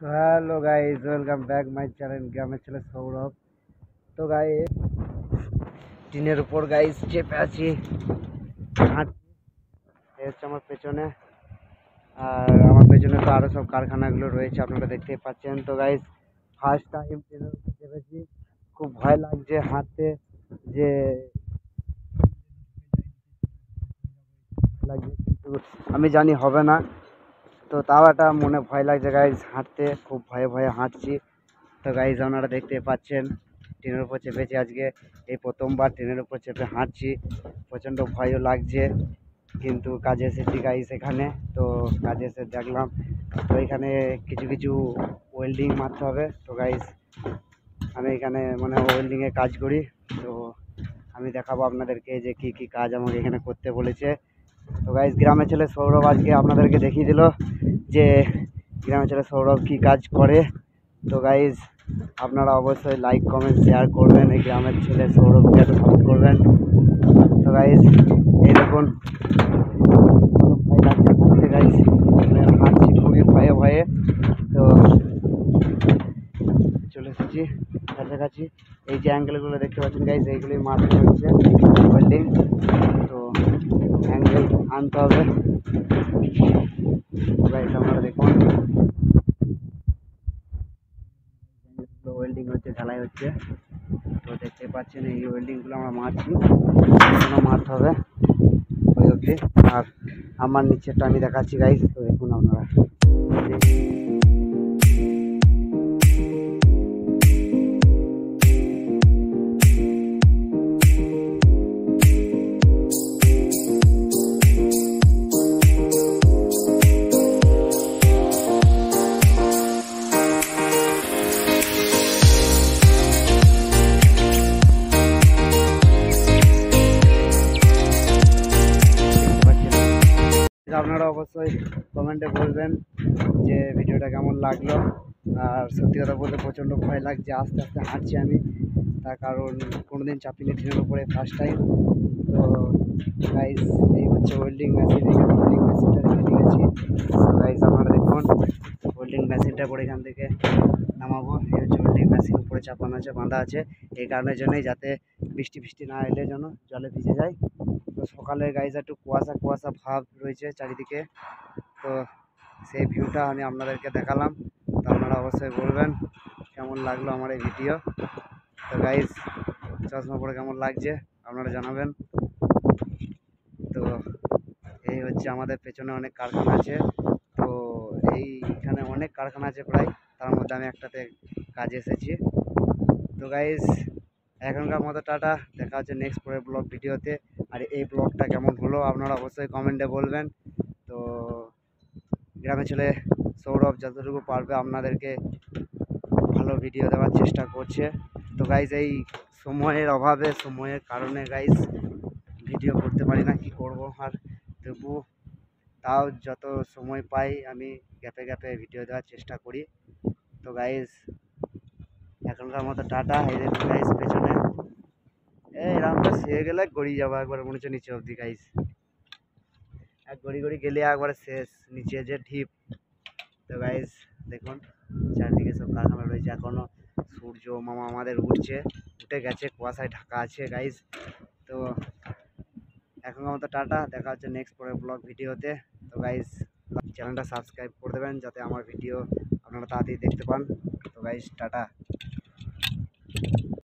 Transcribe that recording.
তো hello guys, welcome back my channel গ্রামের ছেলে সৌরভ। তো গাইস, টিনের উপর গাইস চেপে আছি, হাঁটছি। এই হচ্ছে আমার পেছনে, আর আমার পেছনে তো আরো সব কারখানাগুলো রয়েছে, আপনারা দেখতেই পাচ্ছেন। তো গাইস, ফার্স্ট টাইম টিনের উপর চেপেছি, খুব ভয় লাগছে হাঁটতে, যে লাগছে, কিন্তু আমি জানি হবে না। তো তাও একটা মনে ভয় লাগছে গাইস, হাঁটতে খুব ভয়ে ভয়ে হাঁটছি। তো গাইজ, আপনারা দেখতে পাচ্ছেন ট্রেনের উপর চেপেছি আজকে, এই প্রথমবার ট্রেনের উপর চেপে হাঁটছি। প্রচণ্ড ভয়ও লাগছে, কিন্তু কাজে এসেছি গাইজ এখানে। তো কাজে এসে দেখলাম, তো এখানে কিছু কিছু ওয়েল্ডিং মারতে হবে। তো গাইজ, আমি এখানে মানে ওয়েল্ডিংয়ে কাজ করি। তো আমি দেখাবো আপনাদেরকে যে কি কি কাজ আমাকে এখানে করতে বলেছে। তো গাইজ, গ্রামের ছেলে সৌরভ আজকে আপনাদেরকে দেখিয়ে দিল যে গ্রামের ছেলে সৌরভ কি কাজ করে। তো গাইজ, আপনারা অবশ্যই লাইক কমেন্ট শেয়ার করবেন, এই গ্রামের ছেলে সৌরভকে একটু সাপোর্ট করবেন। তো গাইজ, এই দেখুন, ভয় লাগছে হাঁটতে গাইজ, হাঁটছি খুবই ভয়ে ভয়ে। তো চলে এসেছি কাছাকাছি, এই যে অ্যাঙ্গেলগুলো দেখতে পাচ্ছেন গাইজ, এইগুলোই মারতে হচ্ছে ওয়েল্ডিং। তো অ্যাঙ্গেল আনতে হবে। গাইজ, আপনারা দেখুন, ওয়েল্ডিং হচ্ছে, ঢালাই হচ্ছে। তো দেখতে পাচ্ছেন এই ওয়েল্ডিংগুলো আমরা মারছি, মারতে হবে ওই অবধি। আর আমার নিচেরটা আমি দেখাচ্ছি গাইজ, তো দেখুন আপনারা। আপনারা অবশ্যই কমেন্টে বলবেন যে ভিডিওটা কেমন লাগলো। আর সত্যি কথা বলতে প্রচণ্ড ভয় লাগছে, আস্তে আস্তে হাঁটছি আমি, তার কারণ কোনোদিন চাপিনি ট্রেনের উপরে, ফার্স্ট টাইম। তো গাইজ, এই হচ্ছে ওয়েল্ডিং মেশিন, এখানে ওয়েল্ডিং মেশিনটা রেখে দিয়েছি। গাইজ, আপনারা দেখুন, ওয়েল্ডিং মেশিনটা পরে এখান থেকে নামাবো। এই হচ্ছে ওয়েল্ডিং মেশিন, উপরে চাপানো আছে, বাঁধা আছে, এই কারণের জন্যই যাতে বৃষ্টি ফিষ্টি না এলে যেন জলে ভিজে যায়। তো সকালে গাইজ একটু কুয়াশা কুয়াশা ভাব রয়েছে চারিদিকে। তো সেই ভিউটা আমি আপনাদেরকে দেখালাম। তো আপনারা অবশ্যই বলবেন কেমন লাগলো আমার এই ভিডিও। তো গাইজ, চশমা পরে কেমন লাগছে আপনারা জানাবেন। তো এই হচ্ছে আমাদের পেছনে অনেক কারখানা আছে। তো এইখানে অনেক কারখানা আছে প্রায়, তার মধ্যে আমি একটাতে কাজে এসেছি। তো গাইজ, এখনকার মতো টাটা, দেখা হচ্ছে নেক্সট পরের ব্লগ ভিডিওতে। আর এই ব্লগটা কেমন হলো আপনারা অবশ্যই কমেন্টে বলবেন। তো গ্রামের ছেলে সৌরভ যতটুকু পারবে আপনাদেরকে ভালো ভিডিও দেওয়ার চেষ্টা করছে। তো গাইজ, এই সময়ের অভাবে, সময়ের কারণে গাইজ ভিডিও করতে পারি না, কি করব। আর তবু তাও যত সময় পাই আমি গ্যাপে গ্যাপে ভিডিও দেওয়ার চেষ্টা করি। তো গাইজ, এখনকার মতো টাটা। এই দেখুন গাইজ, পেছনে এই রামটা সেরে গেলে গড়িয়ে যাবো একবার, মনে হচ্ছে নিচে অবধি গাইজ, এক গড়ি গড়ি গেলে একবারে শেষ, নিচে যে ঢিপ। তো গাইজ, দেখুন চারদিকে সব কারখানা রয়েছে, এখনও সূর্য মামা আমাদের উঠে গেছে, কুয়াশায় ঢাকা আছে গাইজ। তো এখনকার মতো টাটা, দেখা হচ্ছে নেক্সট পরের ব্লগ ভিডিওতে। তো গাইজ, চ্যানেলটা সাবস্ক্রাইব করে দেবেন যাতে আমার ভিডিও আপনারা তাড়াতাড়ি দেখতে পান। তো গাইজ, টাটা।